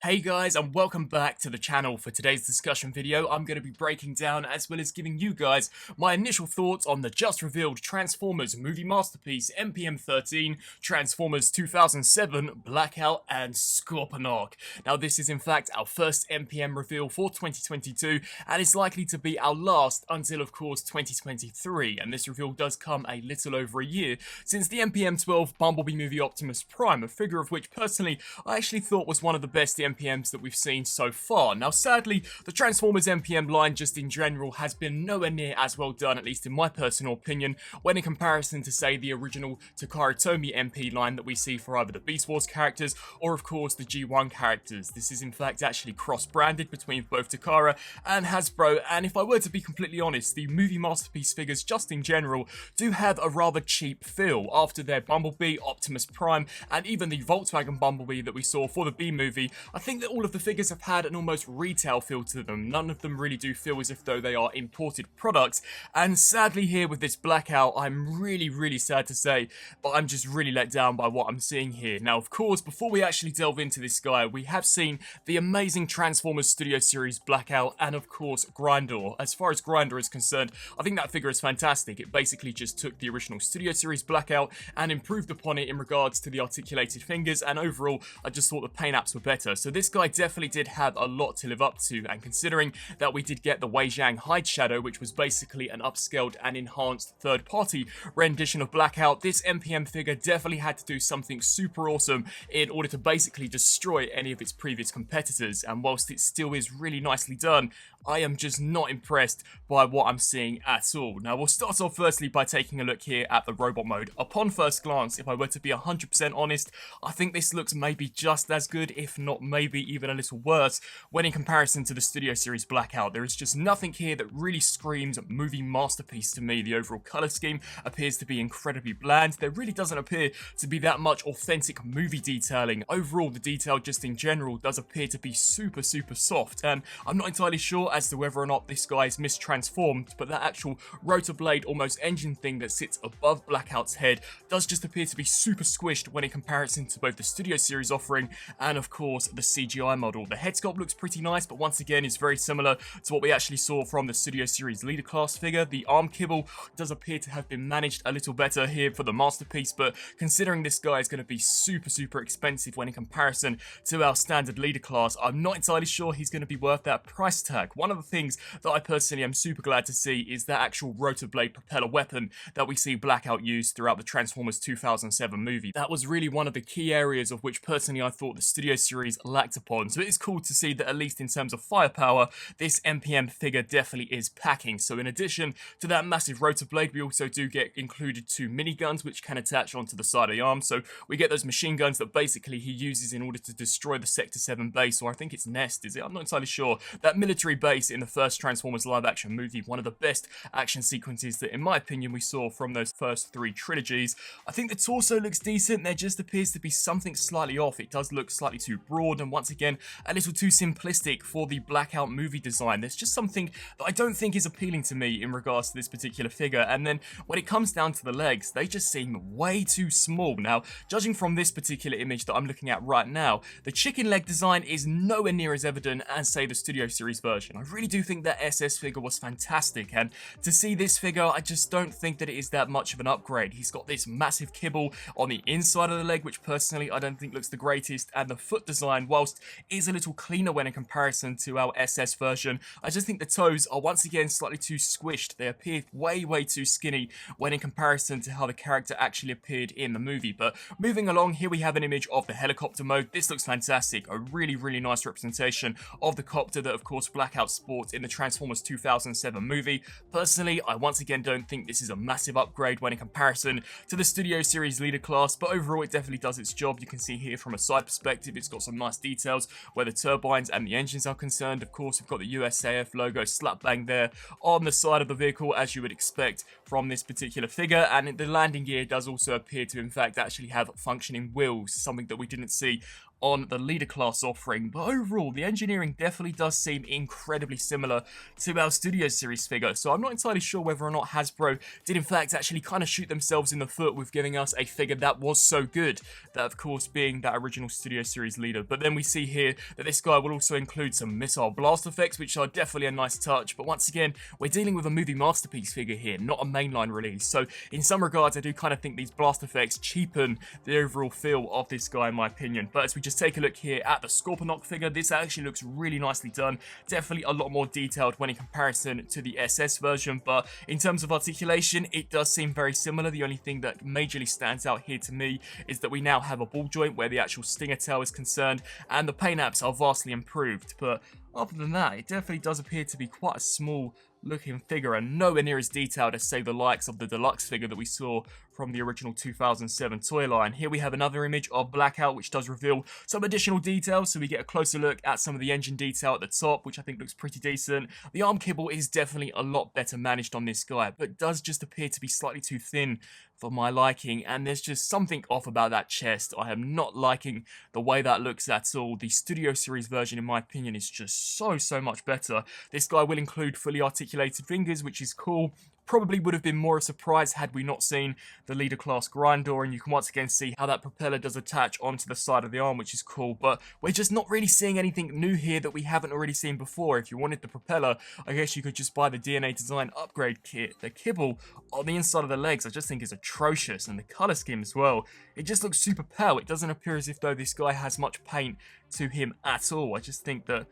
Hey guys, and welcome back to the channel. For today's discussion video, I'm going to be breaking down as well as giving you guys my initial thoughts on the just revealed Transformers movie masterpiece MPM-13, Transformers 2007, Blackout and Scorponok. Now this is in fact our first MPM reveal for 2022 and is likely to be our last until of course 2023, and this reveal does come a little over a year since the MPM-12 Bumblebee movie Optimus Prime, a figure of which personally I actually thought was one of the best MPMs that we've seen so far. Now sadly, the Transformers MPM line just in general has been nowhere near as well done, at least in my personal opinion, when in comparison to say the original Takara Tomy MP line that we see for either the Beast Wars characters or of course the G1 characters. This is in fact actually cross-branded between both Takara and Hasbro, and if I were to be completely honest, the movie masterpiece figures just in general do have a rather cheap feel after their Bumblebee, Optimus Prime, and even the Volkswagen Bumblebee that we saw for the B movie. I think that all of the figures have had an almost retail feel to them. None of them really do feel as if though they are imported products, and sadly here with this Blackout, I'm really sad to say, but I'm just really let down by what I'm seeing here. Now of course, before we actually delve into this guy, we have seen the amazing Transformers Studio Series Blackout and of course Grindor. As far as Grindor is concerned, I think that figure is fantastic. It basically just took the original Studio Series Blackout and improved upon it in regards to the articulated fingers, and overall I just thought the paint apps were better. So this guy definitely did have a lot to live up to, and considering that we did get the Wei Zhang Hide Shadow, which was basically an upscaled and enhanced third-party rendition of Blackout, this MPM figure definitely had to do something super awesome in order to basically destroy any of its previous competitors, and whilst it still is really nicely done, I am just not impressed by what I'm seeing at all. Now we'll start off firstly by taking a look here at the robot mode. Upon first glance, if I were to be 100% honest, I think this looks maybe just as good, if not maybe even a little worse, when in comparison to the Studio Series Blackout. There is just nothing here that really screams movie masterpiece to me. The overall colour scheme appears to be incredibly bland. There really doesn't appear to be that much authentic movie detailing. Overall, the detail just in general does appear to be super soft, and I'm not entirely sure as to whether or not this guy is mistransformed, but that actual rotor blade almost engine thing that sits above Blackout's head does just appear to be super squished when in comparison to both the Studio Series offering and of course the CGI model. The head sculpt looks pretty nice, but once again is very similar to what we actually saw from the Studio Series Leader Class figure. The arm kibble does appear to have been managed a little better here for the masterpiece, but considering this guy is going to be super expensive when in comparison to our standard Leader Class, I'm not entirely sure he's going to be worth that price tag. One of the things that I personally am super glad to see is that actual rotor blade propeller weapon that we see Blackout use throughout the Transformers 2007 movie. That was really one of the key areas of which personally I thought the Studio Series lacked upon, so it is cool to see that at least in terms of firepower, this MPM figure definitely is packing. So in addition to that massive rotor blade, we also do get included two miniguns which can attach onto the side of the arm, so we get those machine guns that basically he uses in order to destroy the Sector 7 base, or I think it's Nest, is it? I'm not entirely sure. That military base in the first Transformers live action movie, one of the best action sequences that in my opinion we saw from those first three trilogies. I think the torso looks decent. There just appears to be something slightly off. It does look slightly too broad and once again a little too simplistic for the Blackout movie design. There's just something that I don't think is appealing to me in regards to this particular figure, and then when it comes down to the legs, they just seem way too small. Now judging from this particular image that I'm looking at right now, the chicken leg design is nowhere near as evident as say the Studio Series version. I really do think that SS figure was fantastic, and to see this figure, I just don't think that it is that much of an upgrade. He's got this massive kibble on the inside of the leg, which personally I don't think looks the greatest, and the foot design, whilst is a little cleaner when in comparison to our SS version, I just think the toes are once again slightly too squished. They appear way too skinny when in comparison to how the character actually appeared in the movie. But moving along, here we have an image of the helicopter mode. This looks fantastic, a really nice representation of the copter that of course Blackout sports in the Transformers 2007 movie. Personally, I once again don't think this is a massive upgrade when in comparison to the Studio Series Leader Class, but overall it definitely does its job. You can see here from a side perspective, it's got some nice details where the turbines and the engines are concerned. Of course, we've got the USAF logo slap bang there on the side of the vehicle, as you would expect from this particular figure, and the landing gear does also appear to in fact actually have functioning wheels, something that we didn't see on the leader class offering, but overall the engineering definitely does seem incredibly similar to our Studio Series figure, so I'm not entirely sure whether or not Hasbro did in fact actually kind of shoot themselves in the foot with giving us a figure that was so good, that of course being that original Studio Series leader. But then we see here that this guy will also include some missile blast effects, which are definitely a nice touch, but once again we're dealing with a movie masterpiece figure here, not a mainline release, so in some regards I do kind of think these blast effects cheapen the overall feel of this guy in my opinion. But as we just take a look here at the Scorponok figure, this actually looks really nicely done, definitely a lot more detailed when in comparison to the SS version, but in terms of articulation it does seem very similar. The only thing that majorly stands out here to me is that we now have a ball joint where the actual stinger tail is concerned, and the paint apps are vastly improved, but other than that it definitely does appear to be quite a small looking figure and nowhere near as detailed as say the likes of the deluxe figure that we saw from the original 2007 toy line. Here we have another image of Blackout, which does reveal some additional details, so we get a closer look at some of the engine detail at the top, which I think looks pretty decent. The arm kibble is definitely a lot better managed on this guy, but does just appear to be slightly too thin for my liking, and there's just something off about that chest. I am not liking the way that looks at all. The Studio Series version, in my opinion, is just so much better. This guy will include fully articulated fingers, which is cool. Probably would have been more a surprise had we not seen the leader class grinder, and you can once again see how that propeller does attach onto the side of the arm, which is cool, but we're just not really seeing anything new here that we haven't already seen before. If you wanted the propeller, I guess you could just buy the DNA Design upgrade kit. The kibble on the inside of the legs I just think is atrocious, and the color scheme as well, it just looks super pale. It doesn't appear as if though this guy has much paint to him at all. I just think that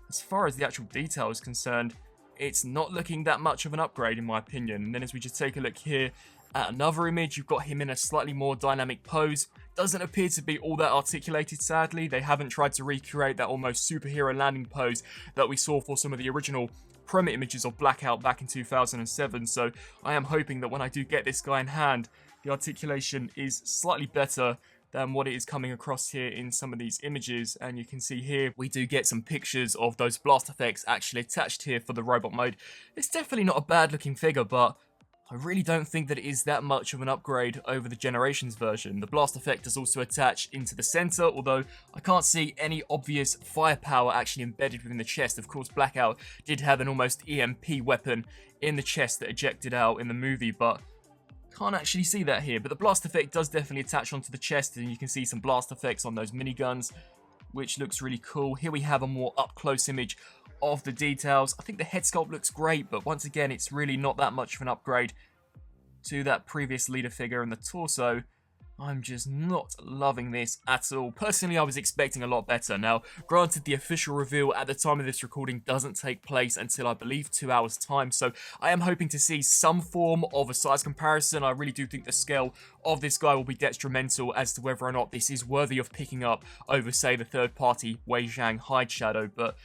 as far as the actual detail is concerned, it's not looking that much of an upgrade in my opinion. And then as we just take a look here at another image, you've got him in a slightly more dynamic pose. Doesn't appear to be all that articulated, sadly. They haven't tried to recreate that almost superhero landing pose that we saw for some of the original promo images of Blackout back in 2007. So I am hoping that when I do get this guy in hand, the articulation is slightly better than what it is coming across here in some of these images. And you can see here we do get some pictures of those blast effects actually attached here for the robot mode. It's definitely not a bad looking figure, but I really don't think that it is that much of an upgrade over the Generations version. The blast effect is also attached into the center, although I can't see any obvious firepower actually embedded within the chest. Of course, Blackout did have an almost EMP weapon in the chest that ejected out in the movie, but can't actually see that here. But the blast effect does definitely attach onto the chest, and you can see some blast effects on those miniguns, which looks really cool. Here we have a more up-close image of the details. I think the head sculpt looks great, but once again, it's really not that much of an upgrade to that previous leader figure. And the torso, I'm just not loving this at all. Personally, I was expecting a lot better. Now, granted, the official reveal at the time of this recording doesn't take place until, I believe, 2 hours time, so I am hoping to see some form of a size comparison. I really do think the scale of this guy will be detrimental as to whether or not this is worthy of picking up over, say, the third-party Wei Zhang hide shadow, but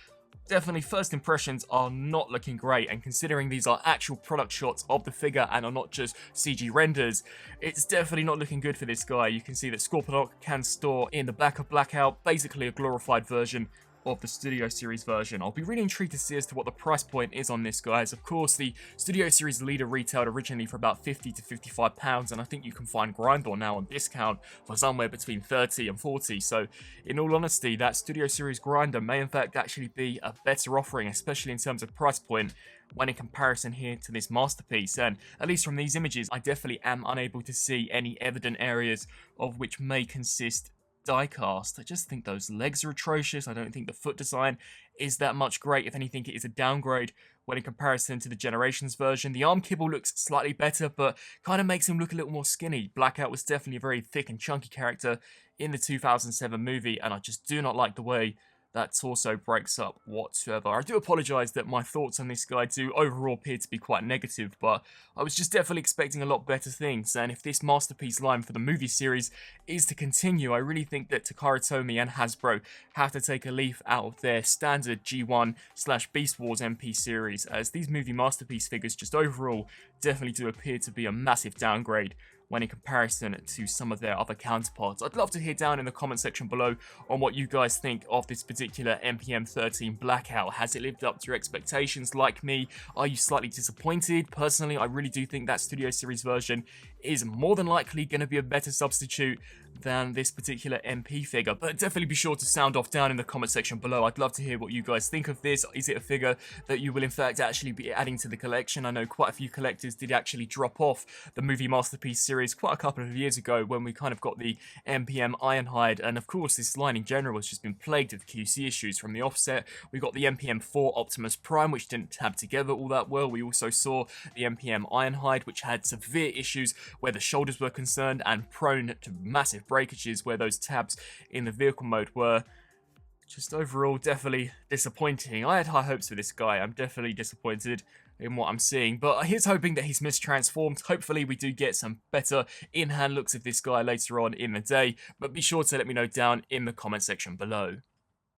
definitely first impressions are not looking great, and considering these are actual product shots of the figure and are not just CG renders, it's definitely not looking good for this guy. You can see that Scorponok can store in the back of Blackout, basically a glorified version of the Studio Series version. I'll be really intrigued to see as to what the price point is on this, guys. Of course, the Studio Series leader retailed originally for about £50 to £55, and I think you can find Grindor now on discount for somewhere between 30 and 40. So, in all honesty, that Studio Series grinder may in fact actually be a better offering, especially in terms of price point, when in comparison here to this masterpiece. And at least from these images, I definitely am unable to see any evident areas of which may consist diecast. I just think those legs are atrocious. I don't think the foot design is that much great. If anything, it is a downgrade when in comparison to the Generations version. The arm kibble looks slightly better, but kind of makes him look a little more skinny. Blackout was definitely a very thick and chunky character in the 2007 movie, and I just do not like the way that torso breaks up whatsoever. I do apologise that my thoughts on this guy do overall appear to be quite negative, but I was just definitely expecting a lot better things, and if this masterpiece line for the movie series is to continue, I really think that Takara Tomy and Hasbro have to take a leaf out of their standard G1/Beast Wars MP series, as these movie masterpiece figures just overall definitely do appear to be a massive downgrade when in comparison to some of their other counterparts. I'd love to hear down in the comment section below on what you guys think of this particular MPM-13 Blackout. Has it lived up to your expectations like me? Are you slightly disappointed? Personally, I really do think that Studio Series version is more than likely going to be a better substitute than this particular MP figure. But definitely be sure to sound off down in the comment section below. I'd love to hear what you guys think of this. Is it a figure that you will in fact actually be adding to the collection? I know quite a few collectors did actually drop off the Movie Masterpiece series quite a couple of years ago when we kind of got the MPM Ironhide, and of course this line in general has just been plagued with QC issues from the offset. We got the MPM-4 Optimus Prime, which didn't tab together all that well. We also saw the MPM Ironhide, which had severe issues where the shoulders were concerned and prone to massive breakages where those tabs in the vehicle mode were. Just overall definitely disappointing. I had high hopes for this guy. I'm definitely disappointed in what I'm seeing, but here's hoping that he's mistransformed. Hopefully we do get some better in-hand looks of this guy later on in the day, but be sure to let me know down in the comment section below.